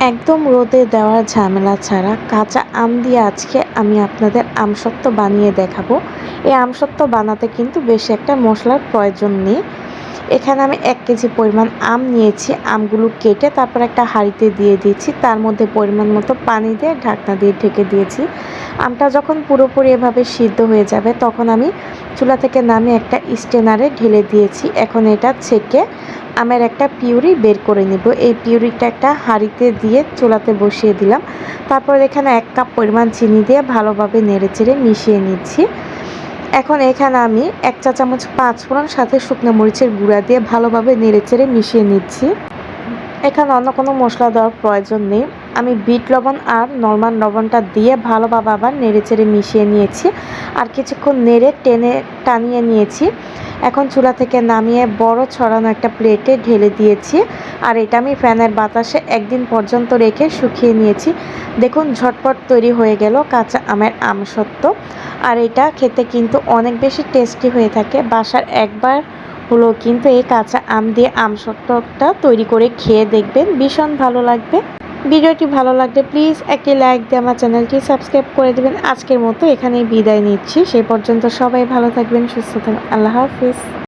একদম রোদে দেওয়ার ঝামেলা ছাড়া কাঁচা আম দিয়ে আজকে আমি আপনাদের আমসত্ত্ব বানিয়ে দেখাবো। এই আমসত্ত্ব বানাতে কিন্তু বেশি একটা মশলার প্রয়োজন নেই। এখানে আমি 1 কেজি পরিমাণ আম নিয়েছি। আমগুলো কেটে তারপর একটা হাঁড়িতে দিয়ে দিয়েছি। তার মধ্যে পরিমাণ মতো পানি দিয়ে ঢাকনা দিয়ে ঢেকে দিয়েছি। আমটা যখন পুরোপুরি এভাবে সিদ্ধ হয়ে যাবে তখন আমি চুলা থেকে নামিয়ে একটা স্ট্রেনারে ঢেলে দিয়েছি। এখন এটা ছেঁকে আমের একটা পিউরি বের করে নিব। এই পিউরিটা একটা হাঁড়িতে দিয়ে চুলাতে বসিয়ে দিলাম। তারপর এখানে 1 কাপ পরিমাণ চিনি দিয়ে ভালোভাবে নেড়েচেড়ে মিশিয়ে নিচ্ছি। এখন এখানে আমি 1 চা চামচ 5 ফোড়ন সাথে শুকনো মরিচের গুঁড়া দিয়ে ভালোভাবে নেড়েচেড়ে মিশিয়ে নিচ্ছি। এখানে অন্য কোনো মশলা দেওয়ার প্রয়োজন নেই। আমি বিট লবণ আর নরমাল লবণটা দিয়ে ভালোভাবে আবার নেড়েচেড়ে মিশিয়ে নিয়েছি আর কিছুক্ষণ নেড়ে টানিয়ে নিয়েছি। এখন চুলা থেকে নামিয়ে বড় ছড়ানো একটা প্লেটে ঢেলে দিয়েছি আর এটা আমি ফ্যানের বাতাসে 1 দিন পর্যন্ত রেখে শুকিয়ে নিয়েছি। দেখুন ঝটপট তৈরি হয়ে গেল কাঁচা আমের আমসত্ত্ব। আর এটা খেতে কিন্তু অনেক বেশি টেস্টি হয়ে থাকে। বাসার একবার হলো কিন্তু এই কাঁচা আম দিয়ে আমসত্ত্বটা তৈরি করে খেয়ে দেখবেন, ভীষণ ভালো লাগবে। ভিডিওটি ভালো লাগলে প্লিজ একটি লাইক দিয়ে আমার চ্যানেলটি সাবস্ক্রাইব করে দেবেন। আজকের মতো এখানেই বিদায় নিচ্ছি। সেই পর্যন্ত সবাই ভালো থাকবেন, সুস্থ থাকবেন। আল্লাহ হাফিজ।